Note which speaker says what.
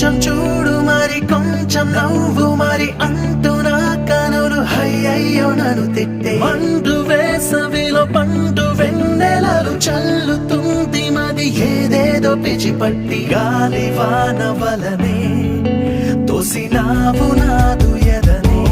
Speaker 1: కొంచెం చూడు మరి కొంచెం నవ్వు మరి అంటూ నా కనులు అయ్యయ్యో నన్ను తిట్టే మండు వేసవిలో పండు వెన్నెలలు చల్లుతుంది మది ఏదేదో పిచ్చిపట్టి గాలి వాన వలనే తోసినావు నాదు ఎదనే